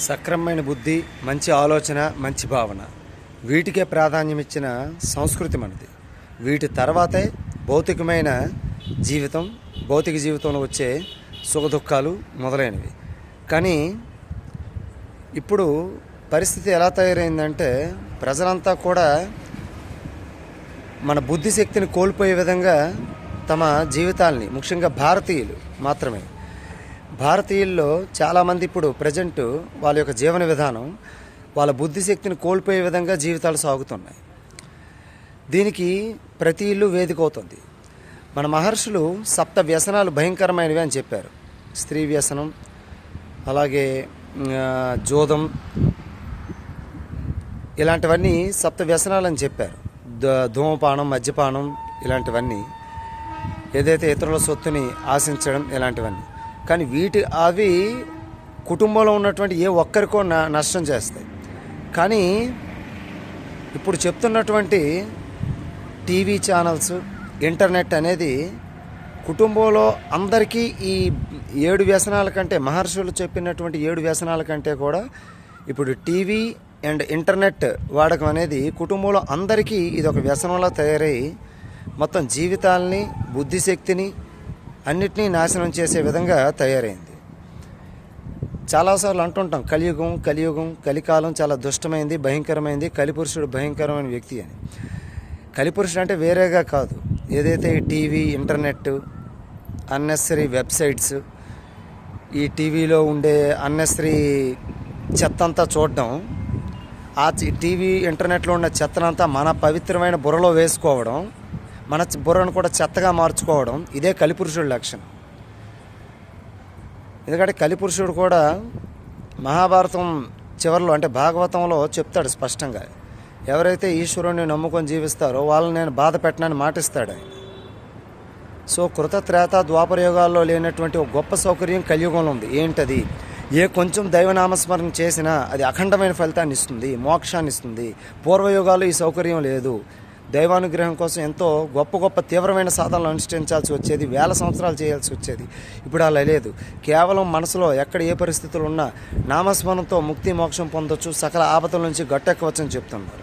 సక్రమమైన బుద్ధి, మంచి ఆలోచన, మంచి భావన వీటికే ప్రాధాన్యం ఇచ్చిన సంస్కృతి మనది. వీటి తర్వాతే భౌతికమైన జీవితం, భౌతిక జీవితంలో వచ్చే సుఖదుఖాలు మొదలైనవి. కానీ ఇప్పుడు పరిస్థితి ఎలా తయారైందంటే ప్రజలంతా కూడా మన బుద్ధిశక్తిని కోల్పోయే విధంగా తమ జీవితాల్ని, ముఖ్యంగా భారతీయులు మాత్రమే, భారతీయుల్లో చాలామంది ఇప్పుడు ప్రజెంట్ వాళ్ళ యొక్క జీవన విధానం వాళ్ళ బుద్ధిశక్తిని కోల్పోయే విధంగా జీవితాలు సాగుతున్నాయి. దీనికి ప్రతి ఇల్లు వేదిక అవుతుంది. మన మహర్షులు సప్త వ్యసనాలు భయంకరమైనవి అని చెప్పారు. స్త్రీ వ్యసనం, అలాగే జోదం, ఇలాంటివన్నీ సప్త వ్యసనాలు అని చెప్పారు. ధూమపానం, మద్యపానం, ఇలాంటివన్నీ, ఏదైతే ఇతరుల సొత్తుని ఆశించడం, ఇలాంటివన్నీ. కానీ అవి కుటుంబంలో ఉన్నటువంటి ఏ ఒక్కరికో నష్టం చేస్తాయి. కానీ ఇప్పుడు చెప్తున్నటువంటి టీవీ ఛానల్స్, ఇంటర్నెట్ అనేది కుటుంబంలో అందరికీ ఈ 7 వ్యసనాల కంటే, మహర్షులు చెప్పినటువంటి 7 వ్యసనాల కంటే కూడా ఇప్పుడు టీవీ అండ్ ఇంటర్నెట్ వాడకం అనేది కుటుంబంలో అందరికీ ఇది ఒక వ్యసనంలా తయారై మొత్తం జీవితాలని, బుద్ధిశక్తిని అన్నిటినీ నాశనం చేసే విధంగా తయారైంది. చాలాసార్లు అంటుంటాం కలియుగం, కలికాలం చాలా దుష్టమైంది, భయంకరమైంది, కలిపురుషుడు భయంకరమైన వ్యక్తి అని. కలిపురుషుడు అంటే వేరేగా కాదు, ఏదైతే ఈ టీవీ, ఇంటర్నెట్, అన్నెసరీ వెబ్సైట్స్, ఈ టీవీలో ఉండే అన్నెసరీ చెత్తంతా చూడడం, ఆ టీవీ ఇంటర్నెట్లో ఉన్న చెత్తనంతా మన పవిత్రమైన బుర్రలో వేసుకోవడం, మన బుర్రను కూడా చెత్తగా మార్చుకోవడం, ఇదే కలిపురుషుడి లక్షణం. ఎందుకంటే కలిపురుషుడు కూడా మహాభారతం చివరిలో, అంటే భాగవతంలో చెప్తాడు స్పష్టంగా, ఎవరైతే ఈశ్వరుని నమ్ముకొని జీవిస్తారో వాళ్ళని నేను బాధ పెట్టనని మాటిస్తాడు ఆయన. సో కృత, త్రేత, ద్వాపర యుగాల్లో లేనటువంటి ఒక గొప్ప సౌకర్యం కలియుగంలో ఉంది. ఏంటది? కొంచెం దైవనామస్మరణ చేసినా అది అఖండమైన ఫలితాన్ని ఇస్తుంది, మోక్షాన్ని ఇస్తుంది. పూర్వయుగాల్లో ఈ సౌకర్యం లేదు. దైవానుగ్రహం కోసం ఎంతో గొప్ప తీవ్రమైన సాధనలు అనుష్ఠించాల్సి వచ్చేది, వేల సంవత్సరాలు చేయాల్సి వచ్చేది. ఇప్పుడు అలా లేదు. కేవలం మనసులో ఎక్కడ ఏ పరిస్థితులు ఉన్నా నామస్మరణతో ముక్తి, మోక్షం పొందొచ్చు, సకల ఆపదల నుంచి గట్టెక్కవచ్చని చెప్తున్నారు.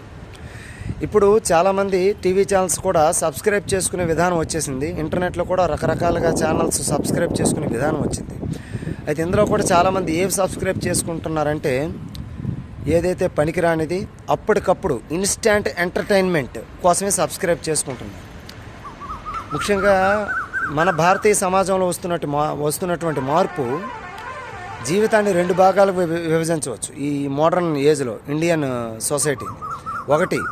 ఇప్పుడు చాలామంది టీవీ ఛానల్స్ కూడా సబ్స్క్రైబ్ చేసుకునే విధానం వచ్చేసింది. ఇంటర్నెట్లో కూడా రకరకాలుగా ఛానల్స్ సబ్స్క్రైబ్ చేసుకునే విధానం వచ్చింది. అయితే ఇందులో కూడా చాలామంది ఏవి సబ్స్క్రైబ్ చేసుకుంటున్నారంటే, ఏదైతే పనికిరానిది అప్పటికప్పుడు ఇన్స్టాంట్ ఎంటర్టైన్మెంట్ కోసమే సబ్స్క్రైబ్ చేసుకుంటున్నారు. ముఖ్యంగా మన భారతీయ సమాజంలో వస్తున్నటువంటి మార్పు జీవితాన్ని 2 భాగాలకు విభజించవచ్చు ఈ మోడర్న్ ఏజ్లో ఇండియన్ సొసైటీని. 1,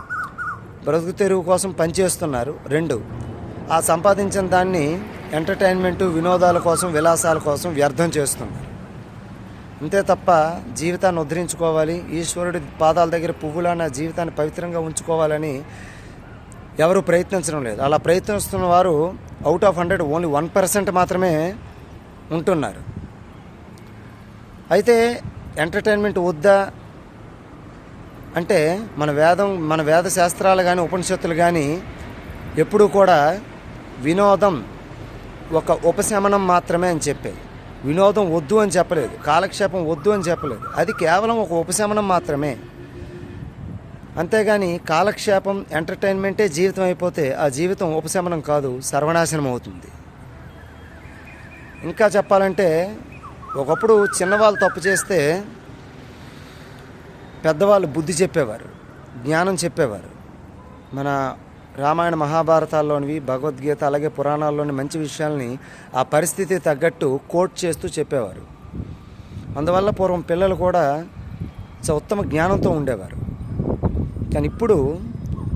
బ్రతుకు తెరువు కోసం పనిచేస్తున్నారు. 2, ఆ సంపాదించిన దాన్ని ఎంటర్టైన్మెంటు, వినోదాల కోసం, విలాసాల కోసం వ్యర్థం చేస్తున్నారు. అంతే తప్ప జీవితాన్ని ఉద్ధరించుకోవాలి, ఈశ్వరుడి పాదాల దగ్గర పువ్వులా నా జీవితాన్ని పవిత్రంగా ఉంచుకోవాలని ఎవరు ప్రయత్నించడం లేదు. అలా ప్రయత్నిస్తున్న వారు అవుట్ ఆఫ్ 100 ఓన్లీ 1% మాత్రమే ఉంటున్నారు. అయితే ఎంటర్టైన్మెంట్ వద్దా అంటే మన వేద శాస్త్రాలు కానీ, ఉపనిషత్తులు కానీ ఎప్పుడూ కూడా వినోదం ఒక ఉపశమనం మాత్రమే అని చెప్పాయి. వినోదం వద్దు అని చెప్పలేదు, కాలక్షేపం వద్దు అని చెప్పలేదు. అది కేవలం ఒక ఉపశమనం మాత్రమే. అంతేగాని కాలక్షేపం, ఎంటర్టైన్మెంటే జీవితం అయిపోతే ఆ జీవితం ఉపశమనం కాదు, సర్వనాశనం అవుతుంది. ఇంకా చెప్పాలంటే ఒకప్పుడు చిన్నవాళ్ళు తప్పు చేస్తే పెద్దవాళ్ళు బుద్ధి చెప్పేవారు, జ్ఞానం చెప్పేవారు. మన రామాయణ మహాభారతాల్లోనివి, భగవద్గీత, అలాగే పురాణాల్లోని మంచి విషయాల్ని ఆ పరిస్థితి తగ్గట్టు కోట్ చేస్తూ చెప్పేవారు. అందువల్ల పూర్వం పిల్లలు కూడా ఉత్తమ జ్ఞానంతో ఉండేవారు. కానీ ఇప్పుడు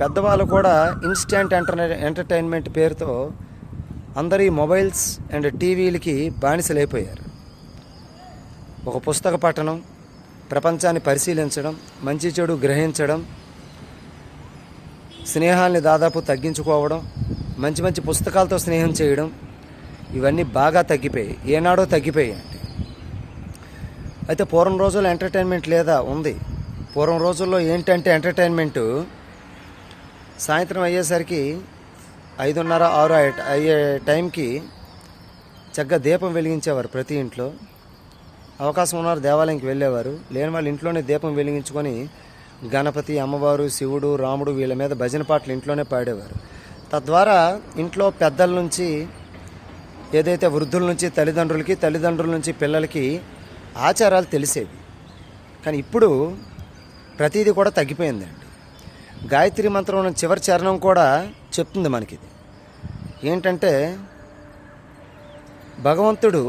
పెద్దవాళ్ళు కూడా ఇన్స్టాంట్ ఎంటర్టైన్మెంట్ పేరుతో అందరూ మొబైల్స్ అండ్ టీవీలకి బానిసలైపోయారు. ఒక పుస్తక పఠనం, ప్రపంచాన్ని పరిశీలించడం, మంచి చెడు గ్రహించడం, స్నేహాల్ని దాదాపు తగ్గించుకోవడం, మంచి పుస్తకాలతో స్నేహం చేయడం, ఇవన్నీ బాగా తగ్గిపోయాయి, ఏనాడో తగ్గిపోయాయి. అయితే పూర్వం రోజుల్లో ఎంటర్టైన్మెంట్ లేదా? ఉంది. పూర్వం రోజుల్లో ఏంటంటే ఎంటర్టైన్మెంటు సాయంత్రం అయ్యేసరికి 5:30, 6 అయ్యే టైంకి చక్కగా దీపం వెలిగించేవారు ప్రతి ఇంట్లో. అవకాశం ఉన్నవారు దేవాలయంకి వెళ్ళేవారు, లేని వాళ్ళు ఇంట్లోనే దీపం వెలిగించుకొని గణపతి, అమ్మవారు, శివుడు, రాముడు వీళ్ళ మీద భజన పాటలు ఇంట్లోనే పాడేవారు. తద్వారా ఇంట్లో పెద్దల నుంచి ఏదైతే వృద్ధుల నుంచి తల్లిదండ్రుల నుంచి పిల్లలకి ఆచారాలు తెలిసేవి. కానీ ఇప్పుడు ప్రతిదీ కూడా తగ్గిపోయిందండి. గాయత్రి మంత్రం చివరి చరణం కూడా చెప్తుంది మనకి. ఏంటంటే, భగవంతుడు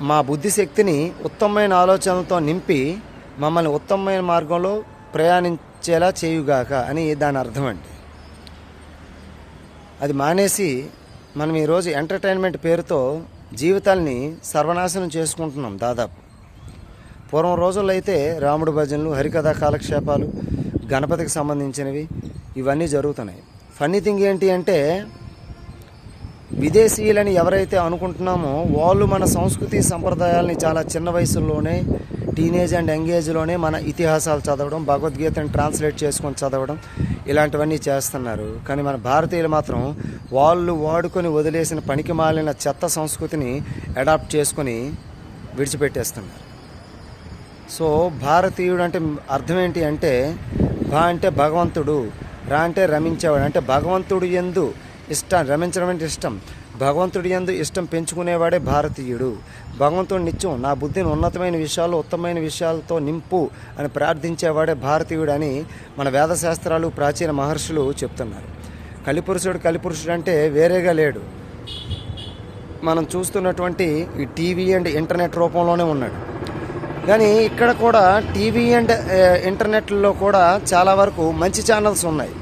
మా బుద్ధిశక్తిని ఉత్తమమైన ఆలోచనలతో నింపి మమ్మల్ని ఉత్తమమైన మార్గంలో ప్రయాణించేలా చేయుగాక అని దాని అర్థం అండి. అది మానేసి మనం ఈరోజు ఎంటర్టైన్మెంట్ పేరుతో జీవితాల్ని సర్వనాశనం చేసుకుంటున్నాం దాదాపు. పూర్వం రోజుల్లో అయితే రాముడు భజనలు, హరికథా కాలక్షేపాలు, గణపతికి సంబంధించినవి ఇవన్నీ జరుగుతున్నాయి. ఫన్నీ థింగ్ ఏంటి అంటే, విదేశీయులని ఎవరైతే అనుకుంటున్నామో వాళ్ళు మన సంస్కృతి సంప్రదాయాలని చాలా చిన్న వయసుల్లోనే, టీనేజ్ అండ్ యంగేజ్లోనే మన ఇతిహాసాలు చదవడం, భగవద్గీతను ట్రాన్స్లేట్ చేసుకొని చదవడం, ఇలాంటివన్నీ చేస్తున్నారు. కానీ మన భారతీయులు మాత్రం వాళ్ళు వాడుకొని వదిలేసిన పనికి మాలిన చెత్త సంస్కృతిని అడాప్ట్ చేసుకొని విడిచిపెట్టేస్తున్నారు. సో భారతీయుడు అంటే అర్థం ఏంటి అంటే, భా అంటే భగవంతుడు, రా అంటే రమించేవాడు. అంటే భగవంతుడు యందు ఇష్టం, రమించడం అంటే ఇష్టం, భగవంతుడి యందు ఇష్టం పెంచుకునేవాడే భారతీయుడు. భగవంతుడు నిత్యం నా బుద్ధిని ఉన్నతమైన విషయాలు, ఉత్తమమైన విషయాలతో నింపు అని ప్రార్థించేవాడే భారతీయుడు అని మన వేదశాస్త్రాలు, ప్రాచీన మహర్షులు చెప్తున్నారు. కలిపురుషుడు అంటే వేరేగా లేడు, మనం చూస్తున్నటువంటి ఈ టీవీ అండ్ ఇంటర్నెట్ రూపంలోనే ఉన్నాడు. కానీ ఇక్కడ కూడా టీవీ అండ్ ఇంటర్నెట్లో కూడా చాలా వరకు మంచి ఛానల్స్ ఉన్నాయి.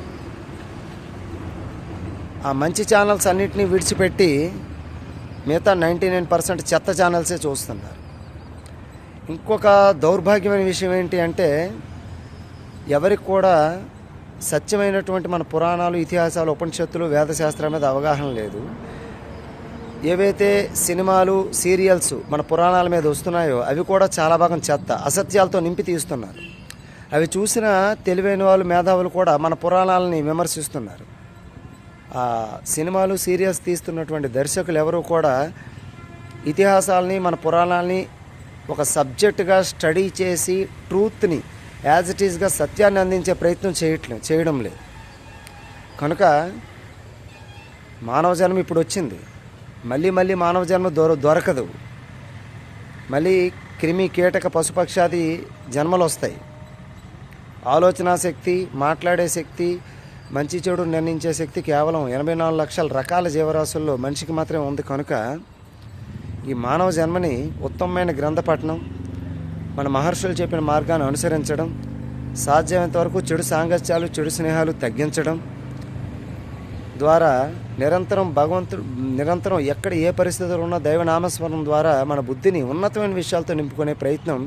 ఆ మంచి ఛానల్స్ అన్నిటినీ విడిచిపెట్టి మిగతా 99% చెత్త ఛానల్సే చూస్తున్నారు. ఇంకొక దౌర్భాగ్యమైన విషయం ఏంటి అంటే, ఎవరికి కూడా సత్యమైనటువంటి మన పురాణాలు, ఇతిహాసాలు, ఉపనిషత్తులు, వేదశాస్త్రాల మీద అవగాహన లేదు. ఏవైతే సినిమాలు, సీరియల్స్ మన పురాణాల మీద వస్తున్నాయో అవి కూడా చాలా భాగం చెత్త, అసత్యాలతో నింపి తీస్తున్నారు. అవి చూసిన తెలివైన వాళ్ళు, మేధావులు కూడా మన పురాణాలని విమర్శిస్తున్నారు. ఆ సినిమాలు, సీరియల్స్ తీస్తున్నటువంటి దర్శకులు ఎవరు కూడా ఇతిహాసాలని, మన పురాణాలని ఒక సబ్జెక్టుగా స్టడీ చేసి ట్రూత్ని యాజ్ ఇట్ ఈస్గా సత్యాన్ని అందించే ప్రయత్నం చేయడం లేదు. కనుక మానవ జన్మ ఇప్పుడు వచ్చింది, మళ్ళీ మానవ జన్మ దొరకదు. మళ్ళీ క్రిమి, కీటక, పశుపక్షాది జన్మలు వస్తాయి. ఆలోచనా శక్తి, మాట్లాడే శక్తి, మంచి చెడు నిర్ణయించే శక్తి కేవలం 84 లక్షల రకాల జీవరాశుల్లో మనిషికి మాత్రమే ఉంది. కనుక ఈ మానవ జన్మని ఉత్తమమైన గ్రంథ పఠనం, మన మహర్షులు చెప్పిన మార్గాన్ని అనుసరించడం, సాధ్యమైనంత వరకు చెడు సాంగత్యాలు, చెడు స్నేహాలు తగ్గించడం ద్వారా నిరంతరం ఎక్కడ ఏ పరిస్థితులు ఉన్నా దైవనామస్మరణం ద్వారా మన బుద్ధిని ఉన్నతమైన విషయాలతో నింపుకునే ప్రయత్నం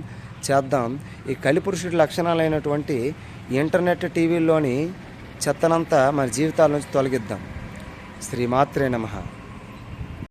చేద్దాం. ఈ కలిపురుషుడి లక్షణాలైనటువంటి ఇంటర్నెట్, టీవీల్లోని చెత్తనంతా మన జీవితాల నుంచి తొలగిద్దాం. శ్రీమాత్రే నమః.